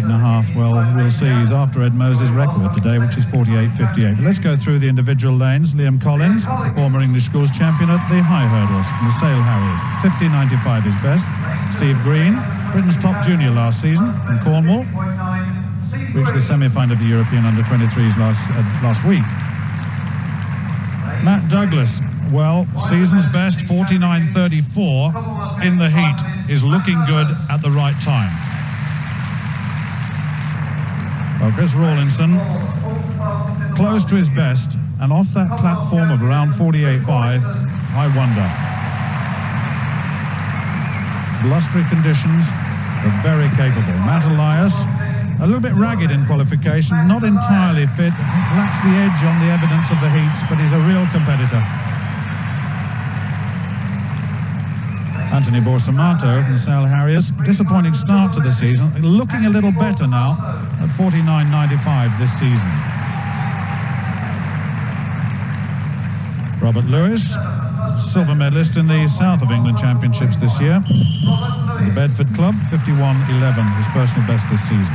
48.5. Well, we'll see. He's after Ed Moses' record today, which is 48.58. Let's go through the individual lanes. Liam Collins, former English schools champion at the high hurdles, and the Sale Harriers. 50.95 is best. Steve Green, Britain's top junior last season in Cornwall, reached the semi-final of the European under-23s last week. Matt Douglas, well, season's best 49.34 in the heat, is looking good at the right time. Well, Chris Rawlinson, close to his best, and off that platform of around 48.5, I wonder. Blustery conditions, but very capable. Matt Elias, a little bit ragged in qualification, not entirely fit, lacks the edge on the evidence of the heats, but he's a real competitor. Anthony Borsamato from the Sale Harriers, disappointing start to the season, looking a little better now at 49.95 this season. Robert Lewis, silver medalist in the South of England Championships this year. The Bedford Club, 51.11, his personal best this season.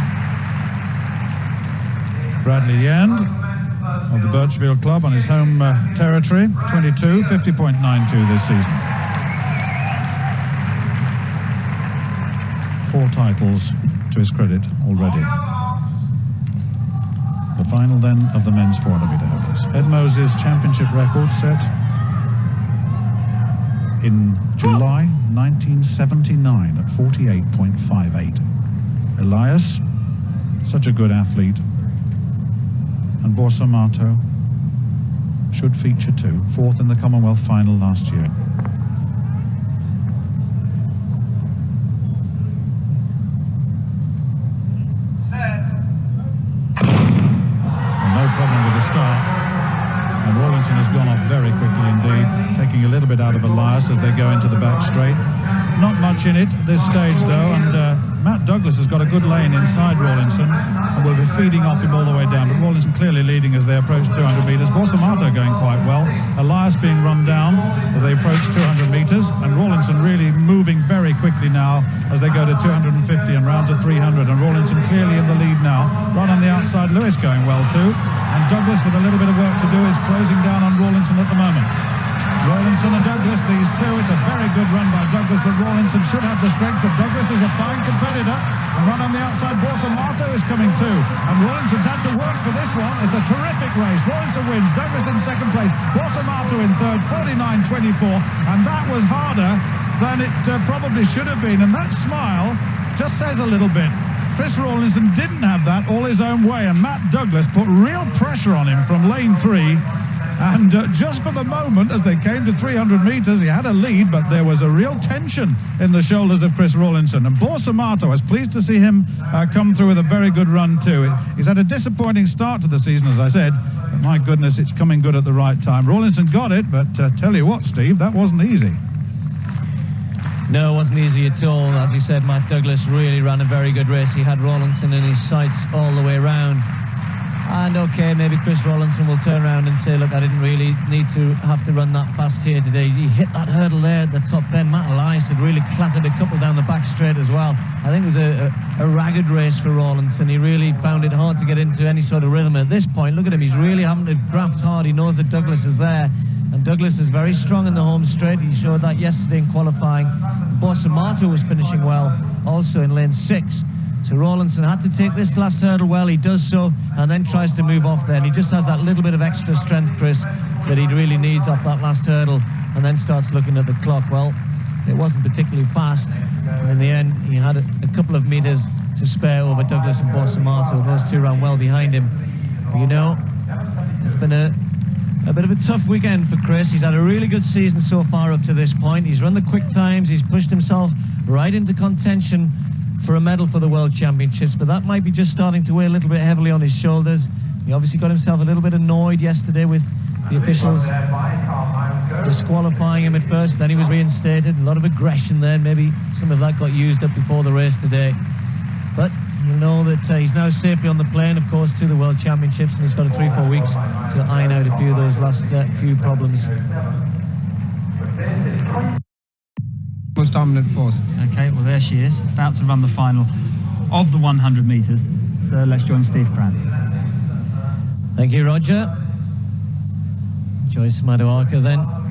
Bradley Yand of the Birchfield Club on his home territory, 50.92 this season. 4 titles to his credit already. The final then of the men's 400 metre hurdles. Ed Moses' championship record set in July 1979 at 48.58. Elias, such a good athlete, and Borsamato should feature too, 4th in the Commonwealth final last year. And Rawlinson has gone off very quickly indeed, taking a little bit out of Elias as they go into the back straight. Not much in it at this stage though, and Matt Douglas has got a good lane inside Rawlinson and will be feeding off him all the way down, but Rawlinson clearly leading as they approach 200 metres. Borsamato going quite well, Elias being run down as they approach 200 metres, and Rawlinson really moving very quickly now as they go to 250 and round to 300, and Rawlinson clearly in the lead now. Right on the outside, Lewis going well too, and Douglas with a little bit of work to do is closing down on Rawlinson at the moment. Rawlinson and Douglas, these two, it's a very good run by Douglas, but Rawlinson should have the strength, but Douglas is a fine competitor, and right on the outside, Borsamato is coming too, and Rawlinson's had to work for this one. It's a terrific race. Rawlinson wins, Douglas in second place, Borsamato in third, 49.24, and that was harder than it probably should have been, and that smile just says a little bit. Chris Rawlinson didn't have that all his own way, and Matt Douglas put real pressure on him from lane 3. And just for the moment, as they came to 300 metres, he had a lead, but there was a real tension in the shoulders of Chris Rawlinson. And Borsamato, I was pleased to see him come through with a very good run too. He's had a disappointing start to the season, as I said, but my goodness, it's coming good at the right time. Rawlinson got it, but tell you what, Steve, that wasn't easy. No, it wasn't easy at all. As you said, Matt Douglas really ran a very good race. He had Rawlinson in his sights all the way around. And okay, maybe Chris Rawlinson will turn around and say, look, I didn't really need to have to run that fast here today. He hit that hurdle there at the top bend. Matt Elias had really clattered a couple down the back straight as well. I think it was a ragged race for Rawlinson. He really found it hard to get into any sort of rhythm at this point. Look at him, he's really having to graft hard. He knows that Douglas is there. And Douglas is very strong in the home straight. He showed that yesterday in qualifying. Borsamato was finishing well also in lane 6. So Rawlinson had to take this last hurdle well. He does so and then tries to move off there. And he just has that little bit of extra strength, Chris, that he really needs off that last hurdle, and then starts looking at the clock. Well, it wasn't particularly fast. In the end, he had a couple of metres to spare over Douglas and Borsamato. Those two ran well behind him. But, you know, it's been a bit of a tough weekend for Chris. He's had a really good season so far up to this point. He's run the quick times. He's pushed himself right into contention for a medal for the World Championships, but that might be just starting to weigh a little bit heavily on his shoulders. He obviously got himself a little bit annoyed yesterday with the officials disqualifying him at first, then he was reinstated. A lot of aggression there, maybe some of that got used up before the race today. But you know that he's now safely on the plane, of course, to the World Championships, and he's got 3-4 weeks to iron out a few of those last few problems. Most dominant force. Okay, well there she is, about to run the final of the 100 metres. So let's join Steve Cran. Thank you, Roger. Joyce Maduaka then.